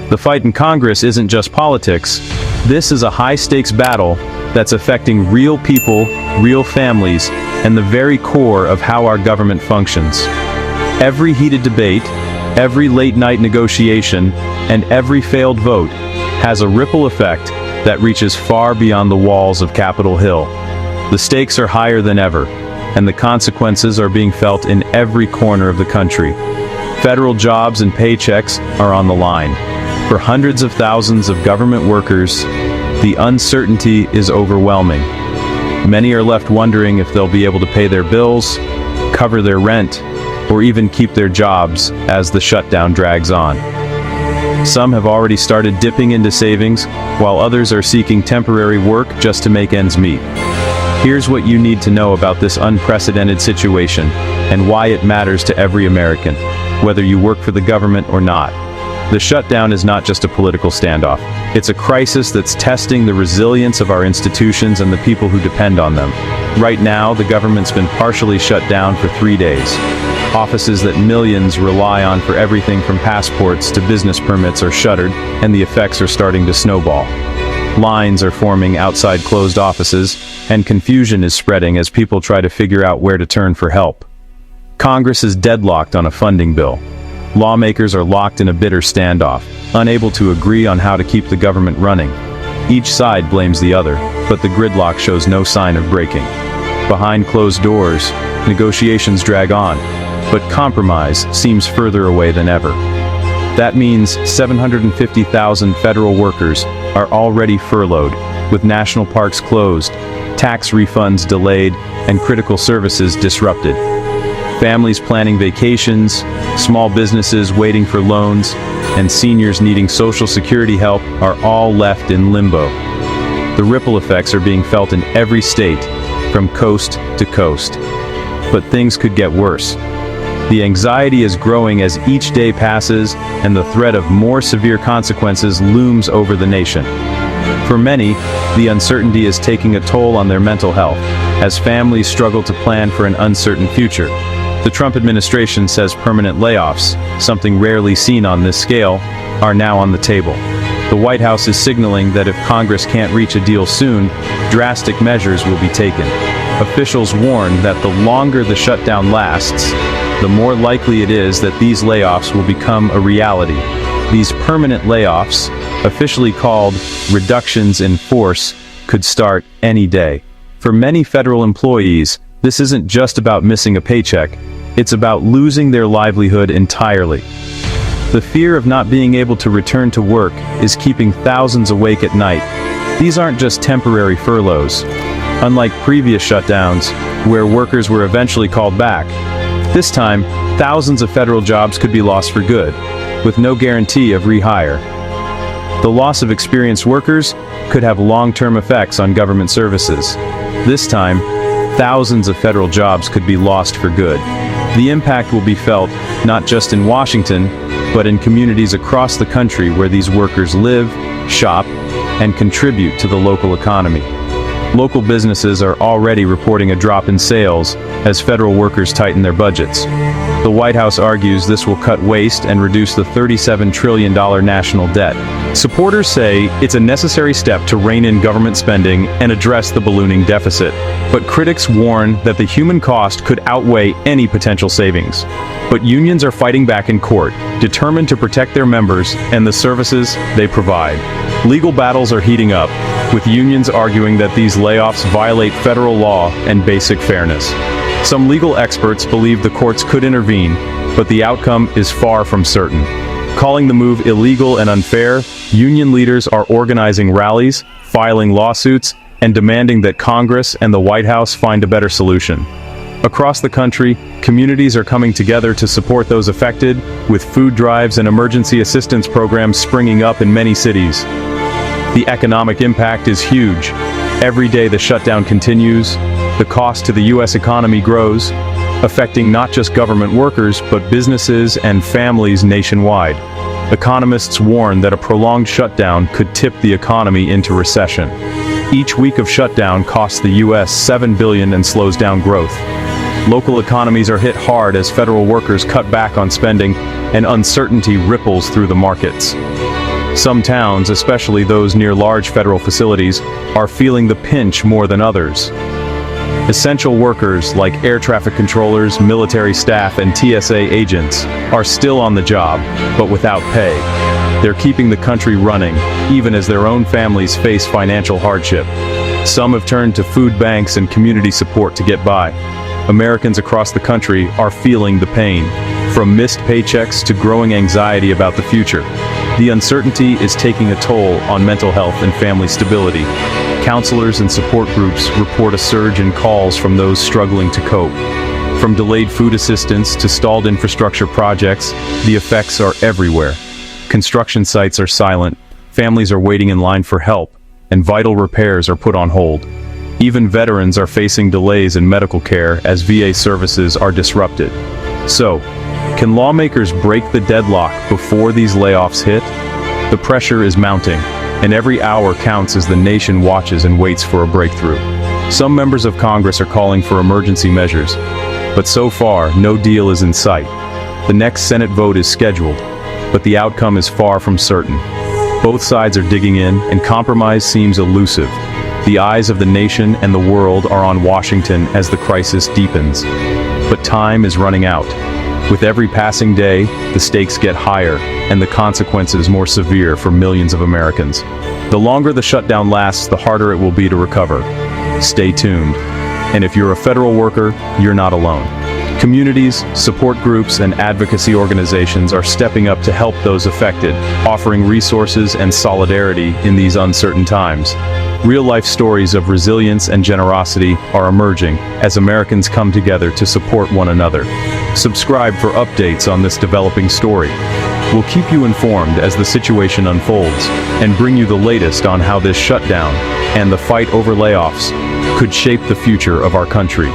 The fight in Congress isn't just politics. This is a high-stakes battle that's affecting real people, real families, and the very core of how our government functions. Every heated debate, every late-night negotiation, and every failed vote has a ripple effect that reaches far beyond the walls of Capitol Hill. The stakes are higher than ever, and the consequences are being felt in every corner of the country. Federal jobs and paychecks are on the line. For hundreds of thousands of government workers, the uncertainty is overwhelming. Many are left wondering if they'll be able to pay their bills, cover their rent, or even keep their jobs as the shutdown drags on. Some have already started dipping into savings, while others are seeking temporary work just to make ends meet. Here's what you need to know about this unprecedented situation and why it matters to every American, whether you work for the government or not. The shutdown is not just a political standoff. It's a crisis that's testing the resilience of our institutions and the people who depend on them. Right now, the government's been partially shut down for 3 days. Offices that millions rely on for everything from passports to business permits are shuttered, and the effects are starting to snowball. Lines are forming outside closed offices, and confusion is spreading as people try to figure out where to turn for help. Congress is deadlocked on a funding bill. Lawmakers are locked in a bitter standoff, unable to agree on how to keep the government running. Each side blames the other, but the gridlock shows no sign of breaking. Behind closed doors, negotiations drag on, but compromise seems further away than ever. That means 750,000 federal workers are already furloughed, with national parks closed, tax refunds delayed, and critical services disrupted. Families planning vacations, small businesses waiting for loans, and seniors needing Social Security help are all left in limbo. The ripple effects are being felt in every state, from coast to coast. But things could get worse. The anxiety is growing as each day passes, and the threat of more severe consequences looms over the nation. For many, the uncertainty is taking a toll on their mental health, as families struggle to plan for an uncertain future. The Trump administration says permanent layoffs, something rarely seen on this scale, are now on the table. The White House is signaling that if Congress can't reach a deal soon, drastic measures will be taken. Officials warn that the longer the shutdown lasts, the more likely it is that these layoffs will become a reality. These permanent layoffs, officially called reductions in force, could start any day. For many federal employees, this isn't just about missing a paycheck, it's about losing their livelihood entirely. The fear of not being able to return to work is keeping thousands awake at night. These aren't just temporary furloughs. Unlike previous shutdowns, where workers were eventually called back, this time, thousands of federal jobs could be lost for good, with no guarantee of rehire. The loss of experienced workers could have long-term effects on government services. This time, thousands of federal jobs could be lost for good. The impact will be felt not just in Washington, but in communities across the country where these workers live, shop, and contribute to the local economy. Local businesses are already reporting a drop in sales as federal workers tighten their budgets. The White House argues this will cut waste and reduce the $37 trillion national debt. Supporters say it's a necessary step to rein in government spending and address the ballooning deficit. But critics warn that the human cost could outweigh any potential savings. But unions are fighting back in court, determined to protect their members and the services they provide. Legal battles are heating up, with unions arguing that these layoffs violate federal law and basic fairness. Some legal experts believe the courts could intervene, but the outcome is far from certain. Calling the move illegal and unfair, union leaders are organizing rallies, filing lawsuits, and demanding that Congress and the White House find a better solution. Across the country, communities are coming together to support those affected, with food drives and emergency assistance programs springing up in many cities. The economic impact is huge. Every day the shutdown continues, the cost to the U.S. economy grows, affecting not just government workers, but businesses and families nationwide. Economists warn that a prolonged shutdown could tip the economy into recession. Each week of shutdown costs the U.S. $7 billion and slows down growth. Local economies are hit hard as federal workers cut back on spending, and uncertainty ripples through the markets. Some towns, especially those near large federal facilities, are feeling the pinch more than others. Essential workers like air traffic controllers, military staff, and TSA agents are still on the job, but without pay. They're keeping the country running, even as their own families face financial hardship. Some have turned to food banks and community support to get by. Americans across the country are feeling the pain, from missed paychecks to growing anxiety about the future. The uncertainty is taking a toll on mental health and family stability. Counselors and support groups report a surge in calls from those struggling to cope. From delayed food assistance to stalled infrastructure projects, the effects are everywhere. Construction sites are silent, families are waiting in line for help, and vital repairs are put on hold. Even veterans are facing delays in medical care as VA services are disrupted. So, can lawmakers break the deadlock before these layoffs hit? The pressure is mounting, and every hour counts as the nation watches and waits for a breakthrough. Some members of Congress are calling for emergency measures, but so far, no deal is in sight. The next Senate vote is scheduled, but the outcome is far from certain. Both sides are digging in, and compromise seems elusive. The eyes of the nation and the world are on Washington as the crisis deepens. But time is running out. With every passing day, the stakes get higher, and the consequences more severe for millions of Americans. The longer the shutdown lasts, the harder it will be to recover. Stay tuned. And if you're a federal worker, you're not alone. Communities, support groups, and advocacy organizations are stepping up to help those affected, offering resources and solidarity in these uncertain times. Real-life stories of resilience and generosity are emerging as Americans come together to support one another. Subscribe for updates on this developing story. We'll keep you informed as the situation unfolds and bring you the latest on how this shutdown and the fight over layoffs could shape the future of our country.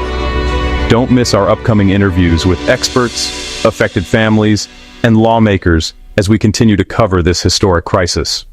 Don't miss our upcoming interviews with experts, affected families, and lawmakers as we continue to cover this historic crisis.